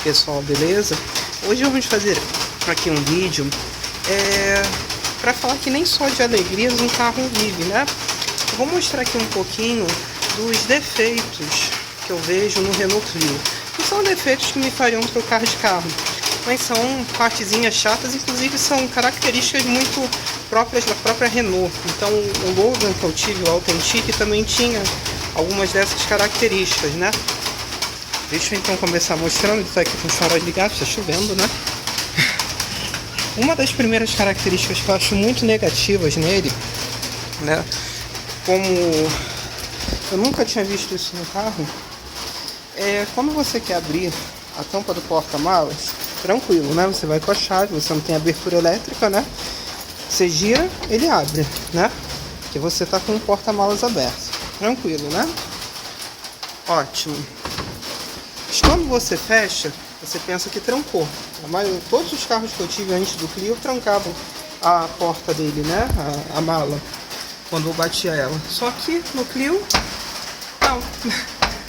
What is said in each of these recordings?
pessoal, beleza? Hoje vamos fazer aqui um vídeo para falar que nem só de alegrias um carro vive, né? Eu vou mostrar aqui um pouquinho dos defeitos que eu vejo no Renault Clio. Não são defeitos que me fariam trocar de carro, mas são partezinhas chatas, inclusive são características muito próprias da própria Renault. Então o Logan que eu tive, o Authentic, também tinha algumas dessas características, né? Deixa eu então começar mostrando. Ele está aqui com os faróis ligados, está chovendo, né? Uma das primeiras características que eu acho muito negativas nele, né? Como eu nunca tinha visto isso no carro, quando você quer abrir a tampa do porta-malas, tranquilo, né? Você vai com a chave, você não tem abertura elétrica, né? Você gira, ele abre, né? Que você tá com o porta-malas aberto. Tranquilo, né? Ótimo. Mas quando você fecha, você pensa que trancou. Todos os carros que eu tive antes do Clio trancavam a porta dele, né? A mala, quando eu batia ela. Só que no Clio, não.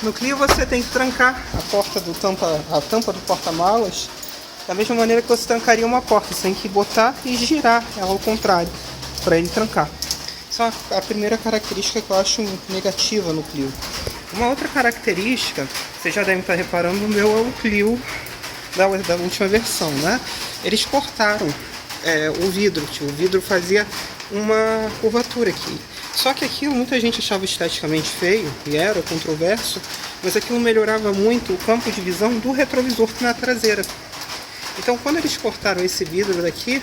No Clio você tem que trancar a tampa do porta-malas da mesma maneira que você trancaria uma porta. Você tem que botar e girar ela ao contrário para ele trancar. Essa é a primeira característica que eu acho negativa no Clio. Uma outra característica, vocês já devem estar reparando, o meu é o Clio da última versão, né? Eles cortaram o vidro, o vidro fazia uma curvatura aqui. Só que aquilo muita gente achava esteticamente feio, e era controverso, mas aquilo melhorava muito o campo de visão do retrovisor na traseira. Então quando eles cortaram esse vidro daqui,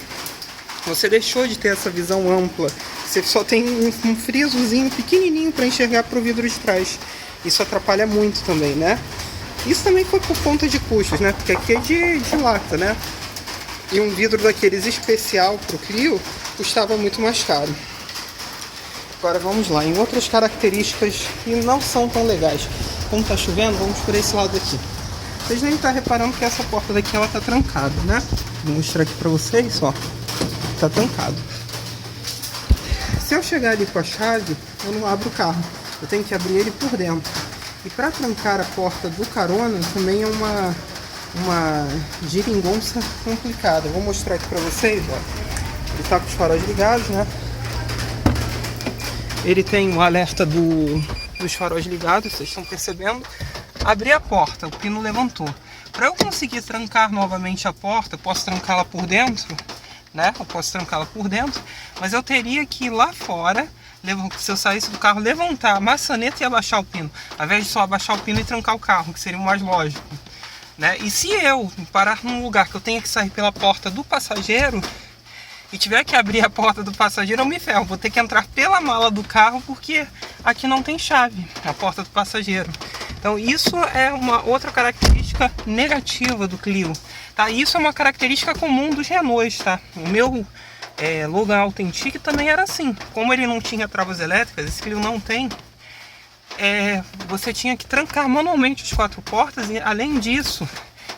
você deixou de ter essa visão ampla. Você só tem um frisozinho pequenininho para enxergar para o vidro de trás. Isso atrapalha muito também, né? Isso também foi por conta de custos, né? Porque aqui é de lata, né? E um vidro daqueles especial para o Clio custava muito mais caro. Agora vamos lá, em outras características que não são tão legais. Como tá chovendo, vamos por esse lado aqui. Vocês devem estar reparando que essa porta daqui ela tá trancada, né? Vou mostrar aqui para vocês, ó. Tá trancado. Se eu chegar ali com a chave, eu não abro o carro. Eu tenho que abrir ele por dentro. E para trancar a porta do carona também é uma geringonça complicada. Vou mostrar aqui para vocês, ó. Ele tá com os faróis ligados, né? Ele tem o alerta dos faróis ligados, vocês estão percebendo. Abri a porta, o pino levantou. Para eu conseguir trancar novamente a porta, eu posso trancá-la por dentro, né? Eu posso trancá-la por dentro, mas eu teria que ir lá fora, se eu saísse do carro, levantar a maçaneta e abaixar o pino, ao invés de só abaixar o pino e trancar o carro, que seria o mais lógico, né? E se eu parar num lugar que eu tenha que sair pela porta do passageiro e tiver que abrir a porta do passageiro, eu me ferro. Vou ter que entrar pela mala do carro, porque aqui não tem chave, a porta do passageiro. Então isso é uma outra característica negativa do Clio, tá? Isso é uma característica comum dos Renaults, tá? O meu Logan Authentic também era assim. Como ele não tinha travas elétricas, esse Clio não tem, você tinha que trancar manualmente as quatro portas e, além disso,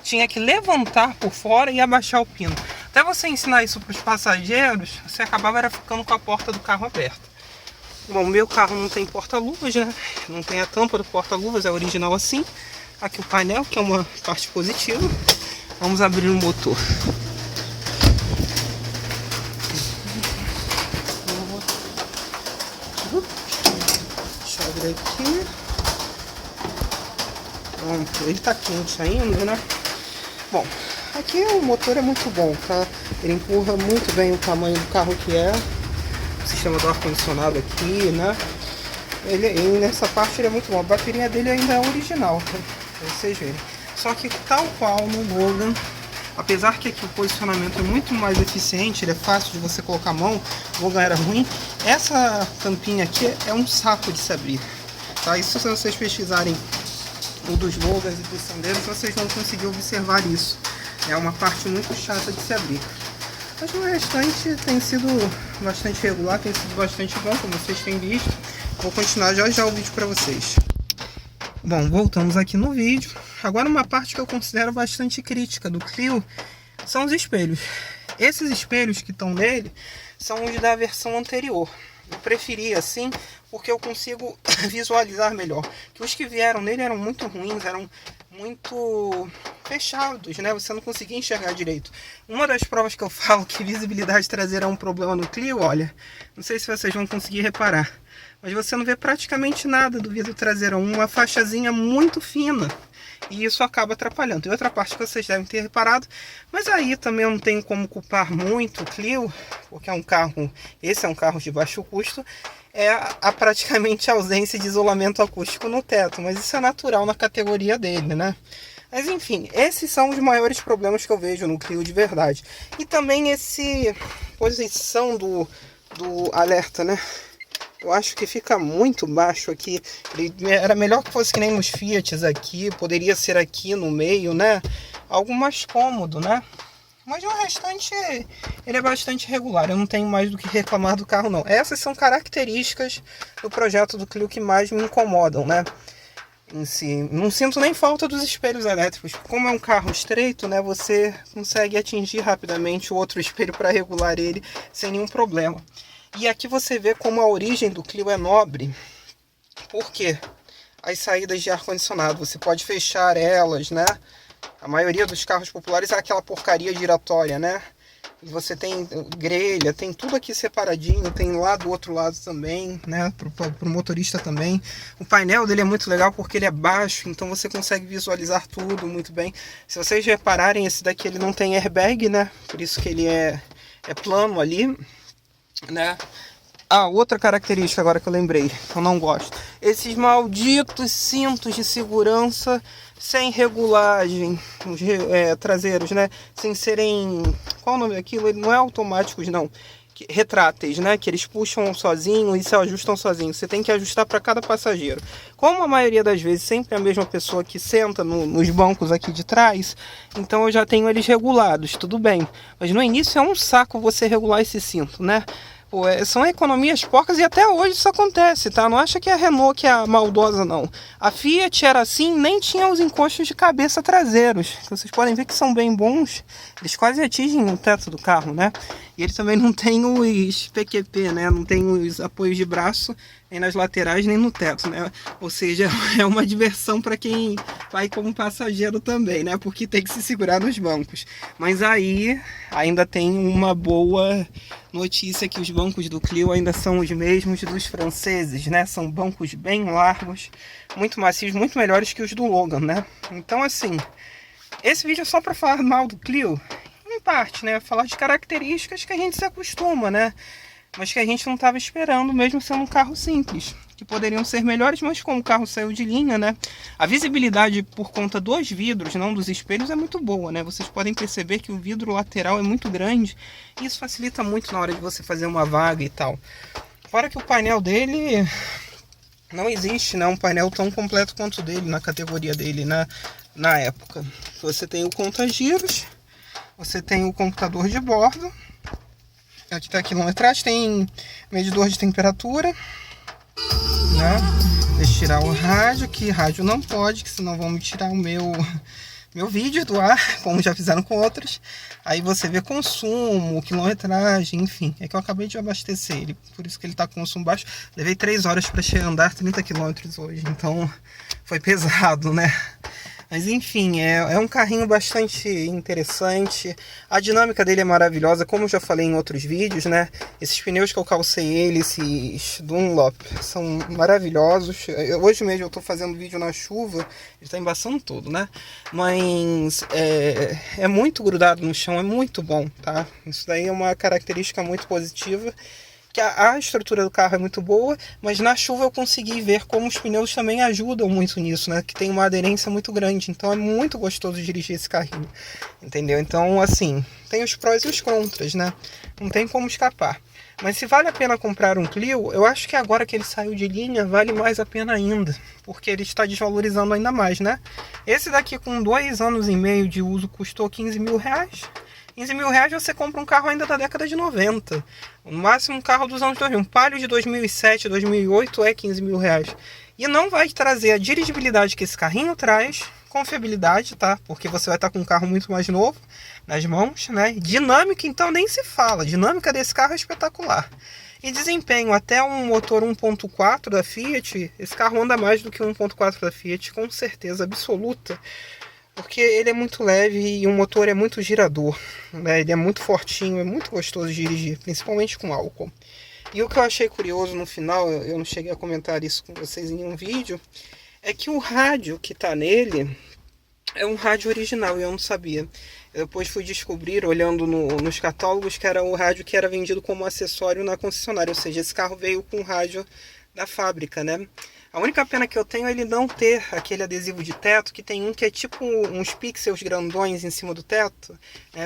tinha que levantar por fora e abaixar o pino. Até você ensinar isso para os passageiros, você acabava ficando com a porta do carro aberta. Bom, o meu carro não tem porta-luvas, né? Não tem a tampa do porta-luvas, é original assim. Aqui o painel, que é uma parte positiva. Vamos abrir o motor. Deixa eu abrir aqui. Pronto, ele tá quente ainda, né? Bom, aqui o motor é muito bom, tá? Ele empurra muito bem o tamanho do carro que é. O sistema do ar-condicionado aqui, né? Ele nessa parte ele é muito bom. A bateria dele ainda é original, tá? Pra vocês verem. Só que tal qual no Logan, apesar que aqui o posicionamento é muito mais eficiente, ele é fácil de você colocar a mão, o Logan era ruim. Essa tampinha aqui é um saco de se abrir, tá? Isso se vocês pesquisarem um dos Logans e dos Sandeiros, vocês vão conseguir observar isso. É uma parte muito chata de se abrir. Mas no restante tem sido bastante regular, tem sido bastante bom, como vocês têm visto. Vou continuar já o vídeo para vocês. Bom, voltamos aqui no vídeo. Agora uma parte que eu considero bastante crítica do Clio são os espelhos. Esses espelhos que estão nele são os da versão anterior. Eu preferi assim porque eu consigo visualizar melhor. Que os que vieram nele eram muito ruins, eram muito fechados, né? Você não conseguia enxergar direito. Uma das provas que eu falo que visibilidade traseira é um problema no Clio, olha, não sei se vocês vão conseguir reparar, mas você não vê praticamente nada do vidro traseiro, uma faixazinha muito fina. E isso acaba atrapalhando. E outra parte que vocês devem ter reparado, mas aí também eu não tenho como culpar muito o Clio, porque esse é um carro de baixo custo, praticamente a ausência de isolamento acústico no teto, mas isso é natural na categoria dele, né? Mas enfim, esses são os maiores problemas que eu vejo no Clio de verdade. E também posição do alerta, né? Eu acho que fica muito baixo aqui. Era melhor que fosse que nem nos Fiats aqui. Poderia ser aqui no meio, né? Algo mais cômodo, né? Mas o restante, ele é bastante regular. Eu não tenho mais do que reclamar do carro, não. Essas são características do projeto do Clio que mais me incomodam, né? Em si, não sinto nem falta dos espelhos elétricos. Como é um carro estreito, né? Você consegue atingir rapidamente o outro espelho para regular ele sem nenhum problema. E aqui você vê como a origem do Clio é nobre. Por quê? As saídas de ar-condicionado, você pode fechar elas, né? A maioria dos carros populares é aquela porcaria giratória, né? E você tem grelha, tem tudo aqui separadinho, tem lá do outro lado também, né? Pro motorista também. O painel dele é muito legal porque ele é baixo, então você consegue visualizar tudo muito bem. Se vocês repararem, esse daqui ele não tem airbag, né? Por isso que ele é plano ali, né? Outra característica agora que eu lembrei, que eu não gosto. Esses malditos cintos de segurança sem regulagem, traseiros, né? Sem serem... Qual o nome daquilo? Ele não é automáticos, não. Retráteis, né? Que eles puxam sozinho e se ajustam sozinho. Você tem que ajustar para cada passageiro. Como a maioria das vezes sempre é a mesma pessoa que senta nos bancos aqui de trás, então eu já tenho eles regulados, tudo bem. Mas no início é um saco você regular esse cinto, né? Pô, são economias porcas e até hoje isso acontece, tá? Não acha que é a Renault que é a maldosa, não. A Fiat era assim, nem tinha os encostos de cabeça traseiros. Vocês podem ver que são bem bons. Eles quase atingem o teto do carro, né? E ele também não tem os PQP, né? Não tem os apoios de braço, nem nas laterais, nem no teto, né? Ou seja, é uma diversão para quem vai como passageiro também, né? Porque tem que se segurar nos bancos. Mas aí ainda tem uma boa notícia, que os bancos do Clio ainda são os mesmos dos franceses, né? São bancos bem largos, muito macios, muito melhores que os do Logan, né? Então, assim, esse vídeo é só para falar mal do Clio, em parte, né? Falar de características que a gente se acostuma, né? Mas que a gente não estava esperando, mesmo sendo um carro simples, que poderiam ser melhores, mas como o carro saiu de linha, né? A visibilidade por conta dos vidros, não dos espelhos, é muito boa, né? Vocês podem perceber que o vidro lateral é muito grande e isso facilita muito na hora de você fazer uma vaga e tal. Fora que o painel dele... Não existe, né, um painel tão completo quanto o dele, na categoria dele, né, na época. Você tem o conta-giros, você tem o computador de bordo. Aqui está a quilometragem, tem medidor de temperatura, né? Deixa eu tirar o rádio, que rádio não pode, que senão vão me tirar o meu vídeo do ar, como já fizeram com outros. Aí você vê consumo, quilometragem, enfim. É que eu acabei de abastecer ele, por isso que ele está com consumo baixo. Levei 3 horas para andar 30 km hoje, então foi pesado, né? Mas enfim, é um carrinho bastante interessante. A dinâmica dele é maravilhosa, como eu já falei em outros vídeos, né? Esses pneus que eu calcei esses Dunlop, são maravilhosos. Hoje mesmo eu estou fazendo vídeo na chuva, ele está embaçando tudo, né? Mas é muito grudado no chão, é muito bom, tá? Isso daí é uma característica muito positiva. Que a estrutura do carro é muito boa, mas na chuva eu consegui ver como os pneus também ajudam muito nisso, né? Que tem uma aderência muito grande, então é muito gostoso dirigir esse carrinho, entendeu? Então, assim, tem os prós e os contras, né? Não tem como escapar. Mas se vale a pena comprar um Clio, eu acho que agora que ele saiu de linha, vale mais a pena ainda, porque ele está desvalorizando ainda mais, né? Esse daqui com 2 anos e meio de uso custou 15 mil reais. 15 mil reais você compra um carro ainda da década de 90. O máximo um carro dos anos 2000. Um Palio de 2007, 2008 é 15 mil reais. E não vai trazer a dirigibilidade que esse carrinho traz, confiabilidade, tá? Porque você vai estar com um carro muito mais novo nas mãos, né? Dinâmica, então, nem se fala. A dinâmica desse carro é espetacular. E desempenho, até um motor 1.4 da Fiat, esse carro anda mais do que 1.4 da Fiat, com certeza absoluta. porque ele é muito leve e o motor é muito girador, né? Ele é muito fortinho, é muito gostoso de dirigir, principalmente com álcool. E o que eu achei curioso no final, eu não cheguei a comentar isso com vocês em nenhum vídeo, é que o rádio que tá nele é um rádio original e eu não sabia. Eu depois fui descobrir, olhando nos catálogos, que era o rádio que era vendido como acessório na concessionária, ou seja, esse carro veio com o rádio da fábrica, né? A única pena que eu tenho é ele não ter aquele adesivo de teto, que tem um que é tipo uns pixels grandões em cima do teto.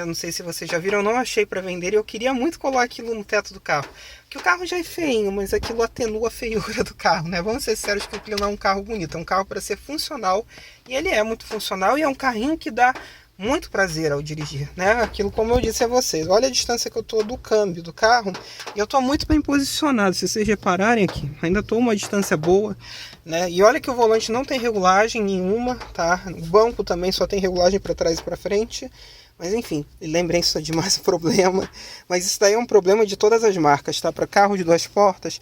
Não sei se vocês já viram, eu não achei para vender e eu queria muito colar aquilo no teto do carro. Porque o carro já é feinho, mas aquilo atenua a feiura do carro, né? Vamos ser sérios que o Clio não é um carro bonito, é um carro para ser funcional. E ele é muito funcional e é um carrinho que dá muito prazer ao dirigir, né? Aquilo, como eu disse a vocês, olha a distância que eu tô do câmbio do carro e eu tô muito bem posicionado. Se vocês repararem aqui, ainda tô uma distância boa, né? E olha que o volante não tem regulagem nenhuma, tá? O banco também só tem regulagem para trás e para frente. Mas enfim, lembrem isso de mais um problema. Mas isso daí é um problema de todas as marcas, tá? Para carro de 2 portas,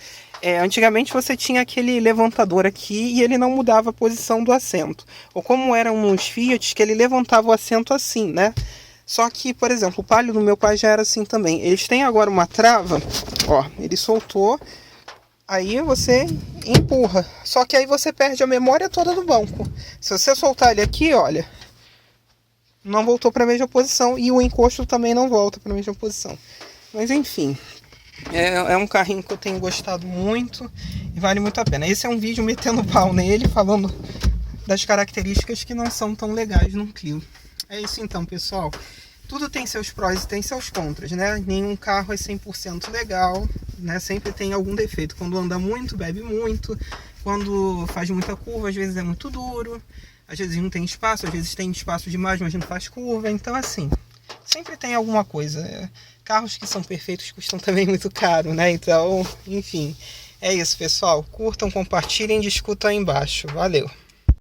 antigamente você tinha aquele levantador aqui e ele não mudava a posição do assento. Ou como eram nos Fiat, que ele levantava o assento assim, né? Só que, por exemplo, o Palio do meu pai já era assim também. Eles têm agora uma trava, ó, ele soltou, aí você empurra. Só que aí você perde a memória toda do banco. Se você soltar ele aqui, olha, não voltou para a mesma posição e o encosto também não volta para a mesma posição. Mas enfim, é um carrinho que eu tenho gostado muito e vale muito a pena. Esse é um vídeo metendo pau nele, falando das características que não são tão legais num Clio. É isso então, pessoal. Tudo tem seus prós e tem seus contras, né? Nenhum carro é 100% legal, né? Sempre tem algum defeito. Quando anda muito, bebe muito. Quando faz muita curva, às vezes é muito duro. Às vezes não tem espaço, às vezes tem espaço demais, mas não faz curva. Então, assim, sempre tem alguma coisa. Carros que são perfeitos custam também muito caro, né? Então, enfim, é isso, pessoal. Curtam, compartilhem, discutam aí embaixo. Valeu!